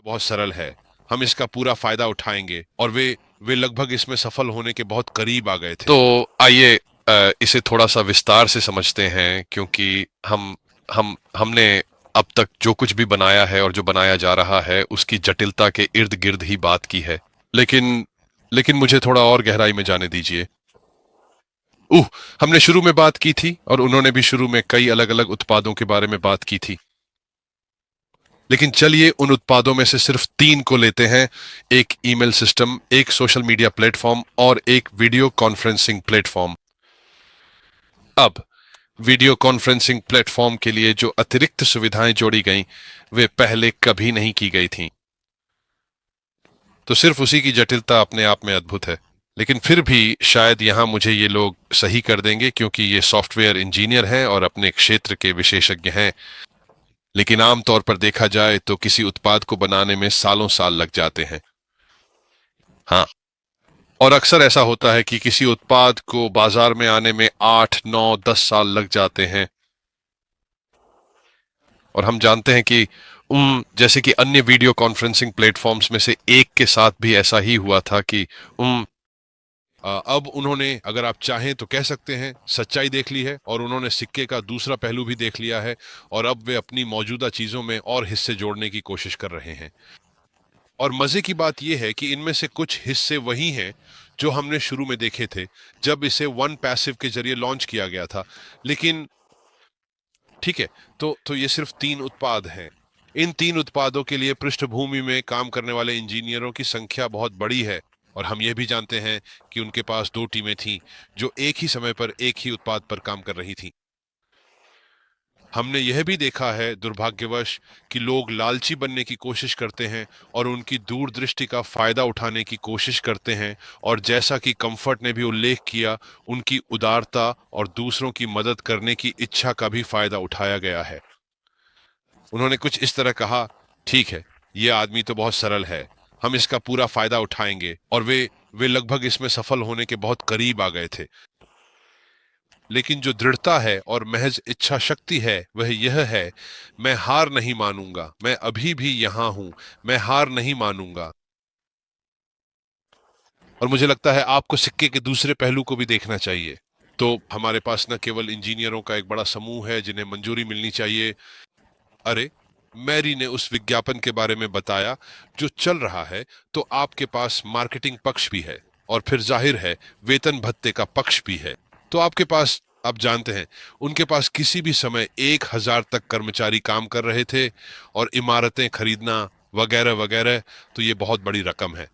बहुत सरल है। हम इसका पूरा फायदा उठाएंगे और वे लगभग इसमें सफल होने के बहुत करीब आ गए थे। तो आइए इसे थोड़ा सा विस्तार से समझते हैं, क्योंकि हमने अब तक जो कुछ भी बनाया है और जो बनाया जा रहा है उसकी जटिलता के इर्द गिर्द ही बात की है। लेकिन लेकिन मुझे थोड़ा और गहराई में जाने दीजिए। हमने शुरू में बात की थी और उन्होंने भी शुरू में कई अलग अलग उत्पादों के बारे में बात की थी। लेकिन चलिए उन उत्पादों में से सिर्फ तीन को लेते हैं। एक ईमेल सिस्टम, एक सोशल मीडिया प्लेटफॉर्म और एक वीडियो कॉन्फ्रेंसिंग प्लेटफॉर्म। अब वीडियो कॉन्फ्रेंसिंग प्लेटफॉर्म के लिए जो अतिरिक्त सुविधाएं जोड़ी गईं वे पहले कभी नहीं की गई थीं। तो सिर्फ उसी की जटिलता अपने आप में अद्भुत है। लेकिन फिर भी शायद यहां मुझे ये लोग सही कर देंगे, क्योंकि ये सॉफ्टवेयर इंजीनियर हैं और अपने क्षेत्र के विशेषज्ञ हैं। लेकिन आमतौर पर देखा जाए तो किसी उत्पाद को बनाने में सालों साल लग जाते हैं। हाँ, और अक्सर ऐसा होता है कि किसी उत्पाद को बाजार में आने में 8 9 10 साल लग जाते हैं। और हम जानते हैं कि जैसे कि अन्य वीडियो कॉन्फ्रेंसिंग प्लेटफॉर्म्स में से एक के साथ भी ऐसा ही हुआ था कि अब उन्होंने, अगर आप चाहें तो कह सकते हैं, सच्चाई देख ली है और उन्होंने सिक्के का दूसरा पहलू भी देख लिया है। और अब वे अपनी मौजूदा चीजों में और हिस्से जोड़ने की कोशिश कर रहे हैं। और मजे की बात यह है कि इनमें से कुछ हिस्से वही हैं जो हमने शुरू में देखे थे जब इसे वन पैसिव के जरिए लॉन्च किया गया था। लेकिन ठीक है, तो ये सिर्फ तीन उत्पाद हैं। इन तीन उत्पादों के लिए पृष्ठभूमि में काम करने वाले इंजीनियरों की संख्या बहुत बड़ी है। और हम ये भी जानते हैं कि उनके पास दो टीमें थीं जो एक ही समय पर एक ही उत्पाद पर काम कर रही थीं। हमने यह भी देखा है, दुर्भाग्यवश, कि लोग लालची बनने की कोशिश करते हैं और उनकी दूरदृष्टि का फायदा उठाने की कोशिश करते हैं। और जैसा कि कंफर्ट ने भी उल्लेख किया, उनकी उदारता और दूसरों की मदद करने की इच्छा का भी फायदा उठाया गया है। उन्होंने कुछ इस तरह कहा, ठीक है, ये आदमी तो बहुत सरल है, हम इसका पूरा फायदा उठाएंगे। और वे लगभग इसमें सफल होने के बहुत करीब आ गए थे। लेकिन जो दृढ़ता है और महज इच्छा शक्ति है वह यह है, मैं हार नहीं मानूंगा, मैं अभी भी यहां हूं, मैं हार नहीं मानूंगा। और मुझे लगता है आपको सिक्के के दूसरे पहलू को भी देखना चाहिए। तो हमारे पास न केवल इंजीनियरों का एक बड़ा समूह है जिन्हें मंजूरी मिलनी चाहिए। अरे, मैरी ने उस विज्ञापन के बारे में बताया जो चल रहा है। तो आपके पास मार्केटिंग पक्ष भी है और फिर जाहिर है वेतन भत्ते का पक्ष भी है। तो आपके पास, आप जानते हैं, उनके पास किसी भी समय 1,000 तक कर्मचारी काम कर रहे थे और इमारतें खरीदना वगैरह वगैरह। तो ये बहुत बड़ी रकम है।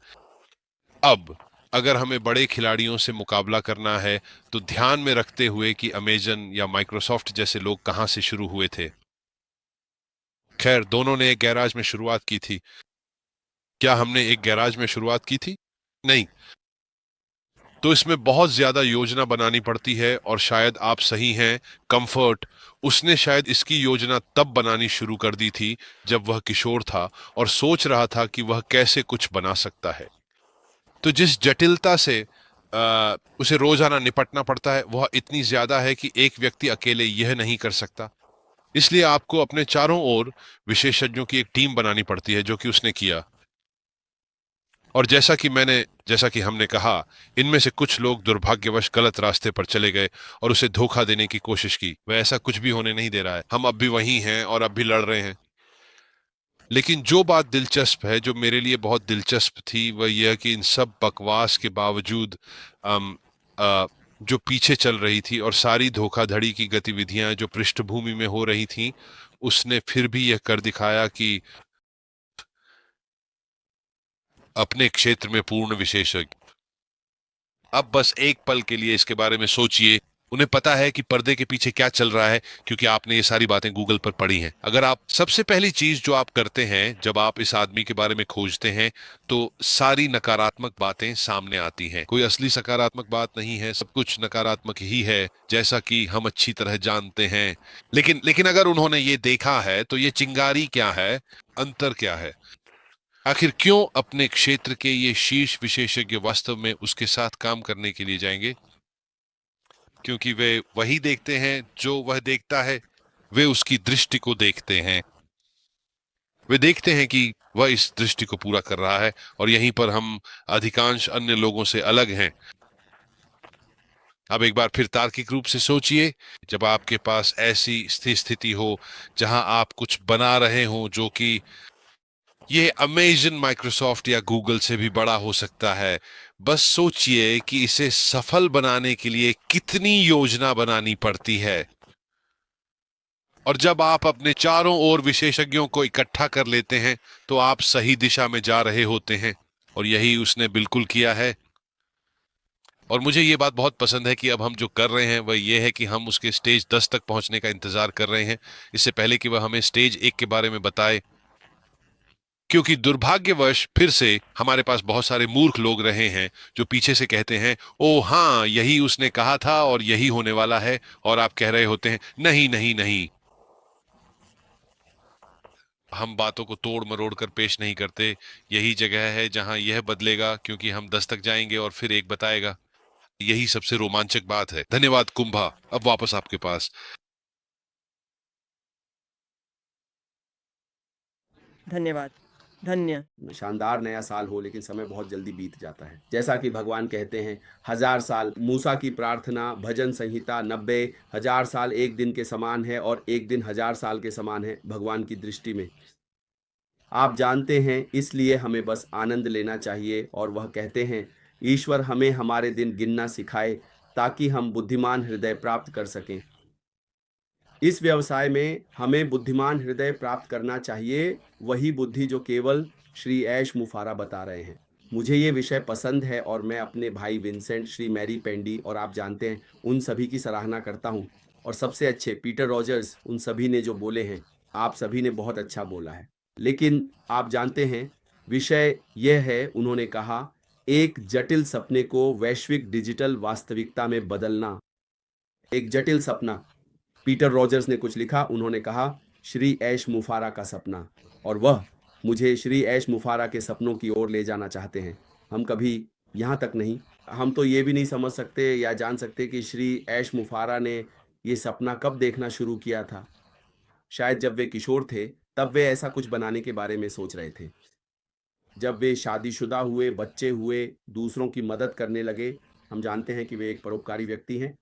अब अगर हमें बड़े खिलाड़ियों से मुकाबला करना है तो ध्यान में रखते हुए कि अमेजन या माइक्रोसॉफ्ट जैसे लोग कहां से शुरू हुए थे। खैर, दोनों ने एक गैराज में शुरुआत की थी। क्या हमने एक गैराज में शुरुआत की थी? नहीं। तो इसमें बहुत ज्यादा योजना बनानी पड़ती है और शायद आप सही हैं। कंफर्ट, उसने शायद इसकी योजना तब बनानी शुरू कर दी थी जब वह किशोर था और सोच रहा था कि वह कैसे कुछ बना सकता है। तो जिस जटिलता से उसे रोजाना निपटना पड़ता है वह इतनी ज्यादा है कि एक व्यक्ति अकेले यह नहीं कर सकता। इसलिए आपको अपने चारों ओर विशेषज्ञों की एक टीम बनानी पड़ती है, जो कि उसने किया। और जैसा कि हमने कहा, इनमें से कुछ लोग दुर्भाग्यवश गलत रास्ते पर चले गए और उसे धोखा देने की कोशिश की। वह ऐसा कुछ भी होने नहीं दे रहा है, हम अब भी वही हैं और अब भी लड़ रहे हैं। लेकिन जो बात दिलचस्प है, जो मेरे लिए बहुत दिलचस्प थी, वह यह कि इन सब बकवास के बावजूद अम, अ, जो पीछे चल रही थी और सारी धोखाधड़ी की गतिविधियां जो पृष्ठभूमि में हो रही थीं, उसने फिर भी यह कर दिखाया कि अपने क्षेत्र में पूर्ण विशेषज्ञ। अब बस एक पल के लिए इसके बारे में सोचिए। उन्हें पता है कि पर्दे के पीछे क्या चल रहा है, क्योंकि आपने ये सारी बातें गूगल पर पढ़ी हैं। अगर आप, सबसे पहली चीज जो आप करते हैं जब आप इस आदमी के बारे में खोजते हैं, तो सारी नकारात्मक बातें सामने आती हैं। कोई असली सकारात्मक बात नहीं है, सब कुछ नकारात्मक ही है, जैसा कि हम अच्छी तरह जानते हैं। लेकिन अगर उन्होंने ये देखा है तो ये चिंगारी क्या है, अंतर क्या है? आखिर क्यों अपने क्षेत्र के ये शीर्ष विशेषज्ञ वास्तव में उसके साथ काम करने के लिए जाएंगे? क्योंकि वे वही देखते हैं जो वह देखता है। वे उसकी दृष्टि को देखते हैं। वे देखते हैं कि वह इस दृष्टि को पूरा कर रहा है, और यहीं पर हम अधिकांश अन्य लोगों से अलग हैं। अब एक बार फिर तार्किक रूप से सोचिए, जब आपके पास ऐसी स्थिति हो जहां आप कुछ बना रहे हो जो कि ये अमेजन, माइक्रोसॉफ्ट या गूगल से भी बड़ा हो सकता है, बस सोचिए कि इसे सफल बनाने के लिए कितनी योजना बनानी पड़ती है। और जब आप अपने चारों ओर विशेषज्ञों को इकट्ठा कर लेते हैं तो आप सही दिशा में जा रहे होते हैं, और यही उसने बिल्कुल किया है। और मुझे ये बात बहुत पसंद है कि अब हम जो कर रहे हैं वह ये है कि हम उसके स्टेज 10 तक पहुंचने का इंतजार कर रहे हैं, इससे पहले कि वह हमें स्टेज 1 के बारे में बताए। क्योंकि दुर्भाग्यवश फिर से हमारे पास बहुत सारे मूर्ख लोग रहे हैं जो पीछे से कहते हैं, ओ हाँ, यही उसने कहा था और यही होने वाला है, और आप कह रहे होते हैं, नहीं नहीं नहीं। हम बातों को तोड़ मरोड़ कर पेश नहीं करते। यही जगह है जहां यह बदलेगा, क्योंकि हम 10 तक जाएंगे और फिर एक बताएगा। यही सबसे रोमांचक बात है। धन्यवाद कुंभा, अब वापस आपके पास। धन्यवाद। धन्य। शानदार नया साल हो, लेकिन समय बहुत जल्दी बीत जाता है। जैसा कि भगवान कहते हैं, 1000 साल मूसा की प्रार्थना, भजन संहिता 90, 1000 साल एक दिन के समान है और एक दिन 1000 साल के समान है भगवान की दृष्टि में। आप जानते हैं, इसलिए हमें बस आनंद लेना चाहिए। और वह कहते हैं, ईश्वर हमें हमारे दिन गिनना सिखाए ताकि हम बुद्धिमान हृदय प्राप्त कर सकें। इस व्यवसाय में हमें बुद्धिमान हृदय प्राप्त करना चाहिए, वही बुद्धि जो केवल श्री ऐश मुफारा बता रहे हैं। मुझे ये विषय पसंद है और मैं अपने भाई विंसेंट, श्री मैरी पेंडी और आप जानते हैं उन सभी की सराहना करता हूँ। और सबसे अच्छे पीटर रॉजर्स, उन सभी ने जो बोले हैं, आप सभी ने बहुत अच्छा बोला है। लेकिन आप जानते हैं, विषय यह है, उन्होंने कहा, एक जटिल सपने को वैश्विक डिजिटल वास्तविकता में बदलना। एक जटिल सपना। पीटर रॉजर्स ने कुछ लिखा, उन्होंने कहा, श्री ऐश मुफारा का सपना। और वह मुझे श्री ऐश मुफारा के सपनों की ओर ले जाना चाहते हैं। हम कभी यहाँ तक नहीं, हम तो ये भी नहीं समझ सकते या जान सकते कि श्री ऐश मुफारा ने ये सपना कब देखना शुरू किया था। शायद जब वे किशोर थे तब वे ऐसा कुछ बनाने के बारे में सोच रहे थे। जब वे शादीशुदा हुए, बच्चे हुए, दूसरों की मदद करने लगे। हम जानते हैं कि वे एक परोपकारी व्यक्ति हैं।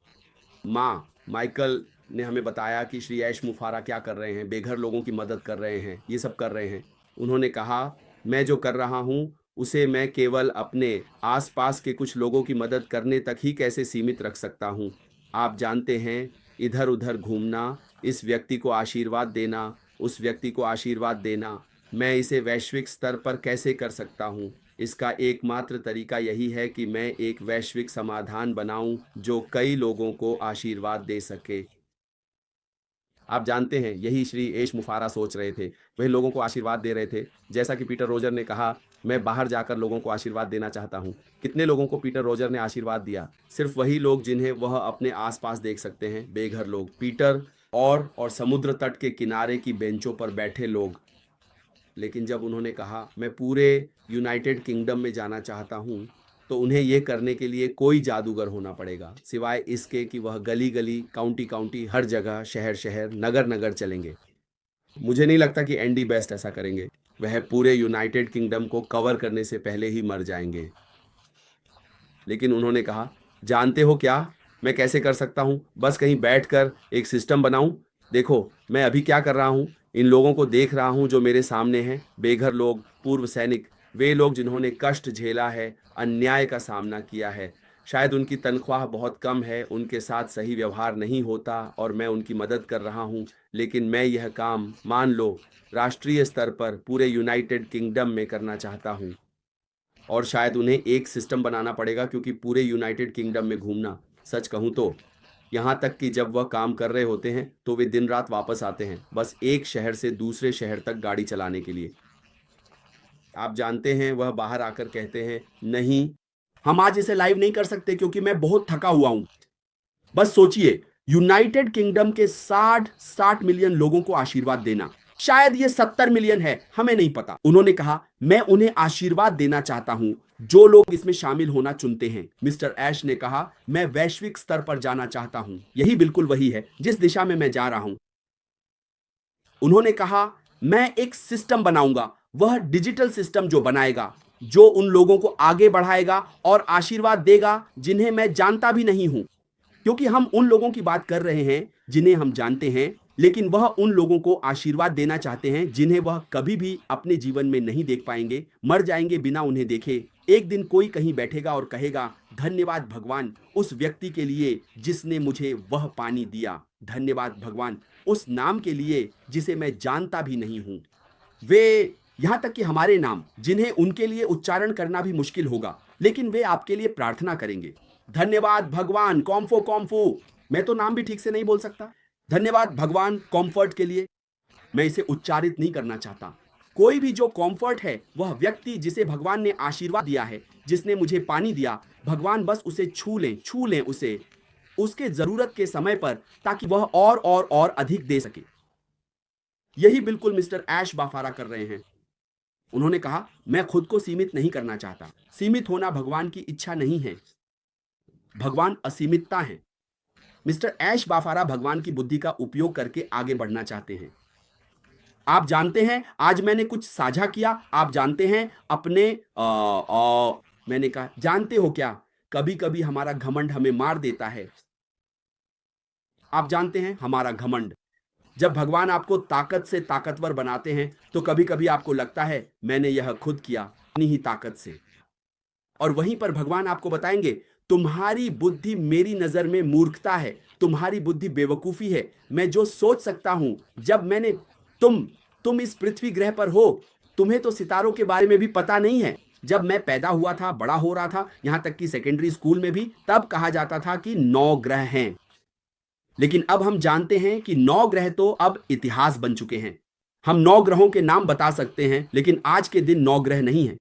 माँ माइकल ने हमें बताया कि श्री ऐश मुफारा क्या कर रहे हैं, बेघर लोगों की मदद कर रहे हैं, ये सब कर रहे हैं। उन्होंने कहा, मैं जो कर रहा हूँ उसे मैं केवल अपने आसपास के कुछ लोगों की मदद करने तक ही कैसे सीमित रख सकता हूँ। आप जानते हैं, इधर उधर घूमना, इस व्यक्ति को आशीर्वाद देना, उस व्यक्ति को आशीर्वाद देना, मैं इसे वैश्विक स्तर पर कैसे कर सकता हूँ। इसका एकमात्र तरीका यही है कि मैं एक वैश्विक समाधान बनाऊं जो कई लोगों को आशीर्वाद दे सके। आप जानते हैं, यही श्री ऐश मुफारा सोच रहे थे। वह लोगों को आशीर्वाद दे रहे थे। जैसा कि पीटर रोजर ने कहा, मैं बाहर जाकर लोगों को आशीर्वाद देना चाहता हूं। कितने लोगों को पीटर रोजर ने आशीर्वाद दिया? सिर्फ वही लोग जिन्हें वह अपने आसपास देख सकते हैं, बेघर लोग। पीटर और समुद्र तट के किनारे की बेंचों पर बैठे लोग। लेकिन जब उन्होंने कहा, मैं पूरे यूनाइटेड किंगडम में जाना चाहता हूं, तो उन्हें यह करने के लिए कोई जादूगर होना पड़ेगा, सिवाय इसके कि वह गली गली, काउंटी काउंटी, हर जगह, शहर शहर, नगर नगर चलेंगे। मुझे नहीं लगता कि एंडी बेस्ट ऐसा करेंगे। वह पूरे यूनाइटेड किंगडम को कवर करने से पहले ही मर जाएंगे। लेकिन उन्होंने कहा, जानते हो क्या मैं कैसे कर सकता हूं? बस कहीं बैठकर एक सिस्टम बनाऊं। देखो, मैं अभी क्या कर रहा हूं, इन लोगों को देख रहा हूं जो मेरे सामने हैं, बेघर लोग, पूर्व सैनिक, वे लोग जिन्होंने कष्ट झेला है, अन्याय का सामना किया है। शायद उनकी तनख्वाह बहुत कम है, उनके साथ सही व्यवहार नहीं होता और मैं उनकी मदद कर रहा हूं। लेकिन मैं यह काम, मान लो, राष्ट्रीय स्तर पर पूरे यूनाइटेड किंगडम में करना चाहता हूं। और शायद उन्हें एक सिस्टम बनाना पड़ेगा, क्योंकि पूरे यूनाइटेड किंगडम में घूमना, सच कहूं तो यहाँ तक कि जब वह काम कर रहे होते हैं तो वे दिन रात वापस आते हैं, बस एक शहर से दूसरे शहर तक गाड़ी चलाने के लिए। आप जानते हैं, वह बाहर आकर कहते हैं, नहीं, हम आज इसे लाइव नहीं कर सकते क्योंकि मैं बहुत थका हुआ हूं। बस सोचिए, यूनाइटेड किंगडम के 60 मिलियन लोगों को आशीर्वाद देना। शायद ये 70 मिलियन है, हमें नहीं पता। उन्होंने कहा, मैं उन्हें आशीर्वाद देना चाहता हूं जो लोग इसमें शामिल होना चुनते हैं। मिस्टर ऐश ने कहा, मैं वैश्विक स्तर पर जाना चाहता हूं। यही बिल्कुल वही है जिस दिशा में मैं जा रहा हूं। उन्होंने कहा, मैं एक सिस्टम बनाऊंगा, वह डिजिटल सिस्टम जो बनाएगा, जो उन लोगों को आगे बढ़ाएगा और आशीर्वाद देगा जिन्हें मैं जानता भी नहीं हूं। क्योंकि हम उन लोगों की बात कर रहे हैं जिन्हें हम जानते हैं, लेकिन वह उन लोगों को आशीर्वाद देना चाहते हैं जिन्हें वह कभी भी अपने जीवन में नहीं देख पाएंगे, मर जाएंगे बिना उन्हें देखे। एक दिन कोई कहीं बैठेगा और कहेगा, धन्यवाद भगवान उस व्यक्ति के लिए जिसने मुझे वह पानी दिया, धन्यवाद भगवान उस नाम के लिए जिसे मैं जानता भी नहीं हूं। वे, यहां तक कि हमारे नाम जिन्हें उनके लिए उच्चारण करना भी मुश्किल होगा, लेकिन वे आपके लिए प्रार्थना करेंगे। धन्यवाद भगवान कॉम्फो कॉम्फो, मैं तो नाम भी ठीक से नहीं बोल सकता। धन्यवाद भगवान कॉम्फर्ट के लिए, मैं इसे उच्चारित नहीं करना चाहता। कोई भी जो कॉम्फर्ट है, वह व्यक्ति जिसे भगवान ने आशीर्वाद दिया है, जिसने मुझे पानी दिया, भगवान बस उसे छू लें उसे उसके जरूरत के समय पर, ताकि वह और अधिक दे सके। यही बिल्कुल मिस्टर ऐश बाफारा कर रहे हैं। उन्होंने कहा, मैं खुद को सीमित नहीं करना चाहता। सीमित होना भगवान की इच्छा नहीं है, भगवान असीमितता है। मिस्टर ऐश बाफारा भगवान की बुद्धि का उपयोग करके आगे बढ़ना चाहते हैं। आप जानते हैं, आज मैंने कुछ साझा किया। आप जानते हैं अपने मैंने कहा, जानते हो क्या, कभी कभी हमारा घमंड हमें मार देता है। आप जानते हैं, हमारा घमंड, जब भगवान आपको ताकत से ताकतवर बनाते हैं तो कभी कभी आपको लगता है मैंने यह खुद किया अपनी ही ताकत से, और वहीं पर भगवान आपको बताएंगे, तुम्हारी बुद्धि मेरी नजर में मूर्खता है, तुम्हारी बुद्धि बेवकूफी है। मैं जो सोच सकता हूं, जब मैंने तुम इस पृथ्वी ग्रह पर हो, तुम्हें तो सितारों के बारे में भी पता नहीं है। जब मैं पैदा हुआ था, बड़ा हो रहा था, यहां तक कि सेकेंडरी स्कूल में भी, तब कहा जाता था कि 9 ग्रह हैं। लेकिन अब हम जानते हैं कि 9 ग्रह तो अब इतिहास बन चुके हैं। हम 9 ग्रहों के नाम बता सकते हैं, लेकिन आज के दिन 9 ग्रह नहीं है।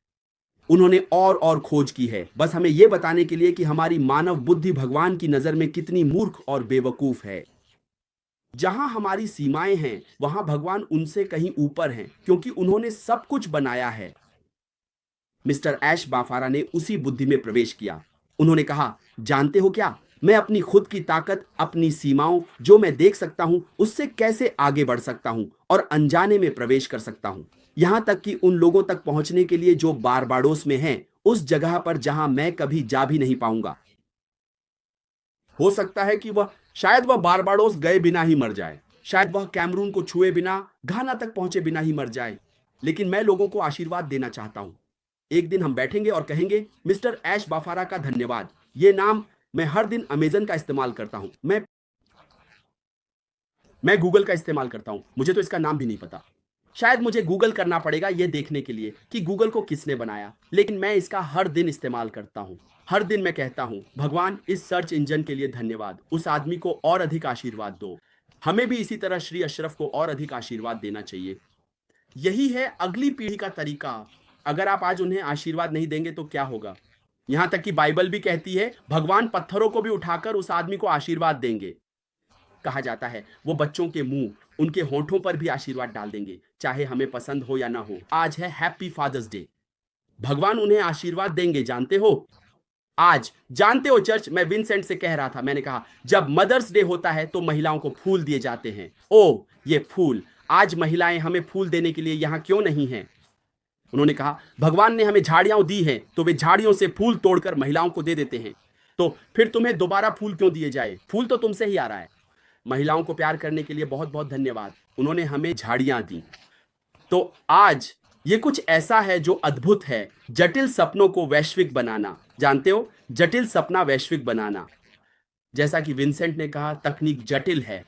उन्होंने और खोज की है, बस हमें यह बताने के लिए कि हमारी मानव बुद्धि भगवान की नजर में कितनी मूर्ख और बेवकूफ है। जहां हमारी सीमाएं हैं, वहां भगवान उनसे कहीं ऊपर हैं, क्योंकि उन्होंने सब कुछ बनाया है। मिस्टर ऐश बाफारा ने उसी बुद्धि में प्रवेश किया। उन्होंने कहा, जानते हो क्या, मैं अपनी खुद की ताकत, अपनी सीमाओं, जो मैं देख सकता हूं, उससे कैसे आगे बढ़ सकता हूं और अनजाने में प्रवेश कर सकता हूं, यहां तक कि उन लोगों तक पहुंचने के लिए जो बारबाडोस में हैं, उस जगह पर जहां मैं कभी जा भी नहीं पाऊंगा। हो सकता है कि शायद वह बारबाडोस गए बिना ही मर जाए, शायद वह कैमरून को छुए बिना, घाना तक पहुंचे बिना ही मर जाए, लेकिन मैं लोगों को आशीर्वाद देना चाहता हूं। एक दिन हम बैठेंगे और कहेंगे, मिस्टर ऐश बाफारा का धन्यवाद। ये नाम मैं हर दिन अमेजन का इस्तेमाल करता हूं, मैं गूगल का इस्तेमाल करता हूं, मुझे तो इसका नाम भी नहीं पता। शायद मुझे गूगल करना पड़ेगा यह देखने के लिए कि गूगल को किसने बनाया, लेकिन मैं इसका हर दिन इस्तेमाल करता हूं। हर दिन मैं कहता हूं, भगवान इस सर्च इंजन के लिए धन्यवाद, उस आदमी को और अधिक आशीर्वाद दो। हमें भी इसी तरह श्री अशरफ को और अधिक आशीर्वाद देना चाहिए। यही है अगली पीढ़ी का तरीका। अगर आप आज उन्हें आशीर्वाद नहीं देंगे तो क्या होगा? यहां तक कि बाइबल भी कहती है, भगवान पत्थरों को भी उठाकर उस आदमी को आशीर्वाद देंगे। कहा जाता है, वो बच्चों के मुंह, उनके होंठों पर भी आशीर्वाद डाल देंगे, चाहे हमें पसंद हो या ना हो। आज है हैप्पी फादर्स डे, भगवान उन्हें आशीर्वाद देंगे, जानते हो। आज जानते हो चर्च, मैं विंसेंट से कह रहा था, मैंने कहा, जब मदर्स डे होता है तो महिलाओं को फूल दिए जाते हैं। ओ ये फूल, आज महिलाएं हमें फूल देने के लिए यहां क्यों नहीं हैं? उन्होंने कहा, भगवान ने हमें झाड़ियां दी हैं, तो वे झाड़ियों से फूल तोड़कर महिलाओं को दे देते हैं, तो फिर तुम्हें दोबारा फूल क्यों दिए जाए? फूल तो तुमसे ही आ रहा है। महिलाओं को प्यार करने के लिए बहुत बहुत धन्यवाद, उन्होंने हमें झाड़ियां दी। तो आज ये कुछ ऐसा है जो अद्भुत है, जटिल सपनों को वैश्विक बनाना। जानते हो, जटिल सपना वैश्विक बनाना। जैसा कि विंसेंट ने कहा, तकनीक जटिल है,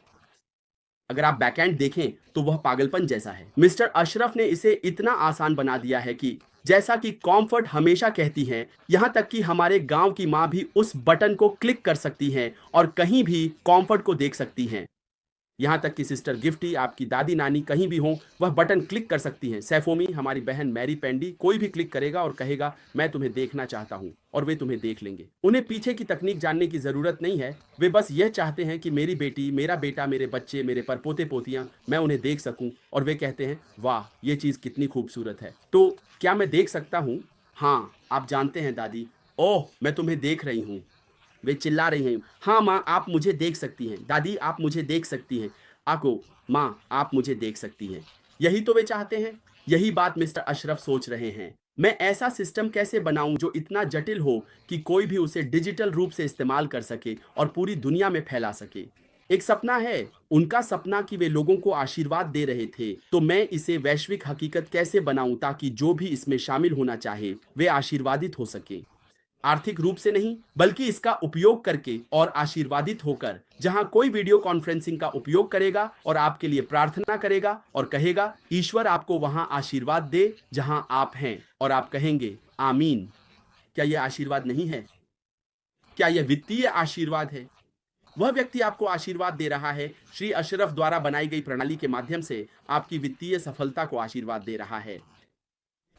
अगर आप बैकएंड देखें तो वह पागलपन जैसा है। मिस्टर अशरफ ने इसे इतना आसान बना दिया है कि जैसा कि कॉम्फर्ट हमेशा कहती हैं, यहां तक कि हमारे गांव की मां भी उस बटन को क्लिक कर सकती हैं और कहीं भी कॉम्फर्ट को देख सकती हैं। यहां तक कि सिस्टर गिफ्टी, आपकी दादी नानी कहीं भी हो, वह बटन क्लिक कर सकती हैं। सैफोमी, हमारी बहन मैरी पेंडी, कोई भी क्लिक करेगा और कहेगा, मैं तुम्हें देखना चाहता हूं, और वे तुम्हें देख लेंगे। उन्हें पीछे की तकनीक जानने की जरूरत नहीं है, वे बस यह चाहते हैं कि मेरी बेटी, मेरा बेटा, मेरे बच्चे, मेरे परपोते पोतियां, मैं उन्हें देख सकूं, और वे कहते हैं, वाह ये चीज कितनी खूबसूरत है। तो क्या मैं देख सकता हूं? हाँ, आप जानते हैं दादी, ओह मैं तुम्हें देख रही हूं। वे चिल्ला रही हैं, हाँ माँ आप मुझे देख सकती हैं, दादी आप मुझे देख सकती हैं, आको माँ आप मुझे देख सकती हैं। यही तो वे चाहते हैं। यही बात मिस्टर अशरफ सोच रहे हैं। मैं ऐसा सिस्टम कैसे बनाऊं जो इतना जटिल हो कि कोई भी उसे डिजिटल रूप से इस्तेमाल कर सके और पूरी दुनिया में फैला सके। एक सपना है, उनका सपना कि वे लोगों को आशीर्वाद दे रहे थे। तो मैं इसे वैश्विक हकीकत कैसे बनाऊं ताकि जो भी इसमें शामिल होना चाहे वे आशीर्वादित हो सके। आर्थिक रूप से नहीं, बल्कि इसका उपयोग करके और आशीर्वादित होकर, जहां कोई वीडियो कॉन्फ्रेंसिंग का उपयोग करेगा और आपके लिए प्रार्थना करेगा और कहेगा ईश्वर आपको वहां आशीर्वाद दे जहां आप हैं, और आप कहेंगे आमीन। क्या यह आशीर्वाद नहीं है? क्या यह वित्तीय आशीर्वाद है? वह व्यक्ति आपको आशीर्वाद दे रहा है। श्री अशरफ द्वारा बनाई गई प्रणाली के माध्यम से आपकी वित्तीय सफलता को आशीर्वाद दे रहा है।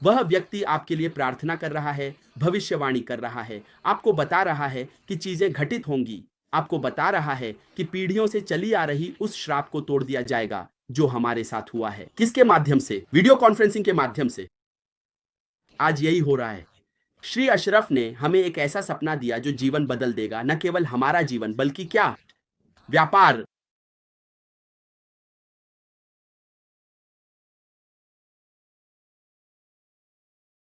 वह व्यक्ति आपके लिए प्रार्थना कर रहा है, भविष्यवाणी कर रहा है, आपको बता रहा है कि चीजें घटित होंगी, आपको बता रहा है कि पीढ़ियों से चली आ रही उस श्राप को तोड़ दिया जाएगा जो हमारे साथ हुआ है। किसके माध्यम से? वीडियो कॉन्फ्रेंसिंग के माध्यम से। आज यही हो रहा है। श्री अशरफ ने हमें एक ऐसा सपना दिया जो जीवन बदल देगा, न केवल हमारा जीवन बल्कि क्या, व्यापार,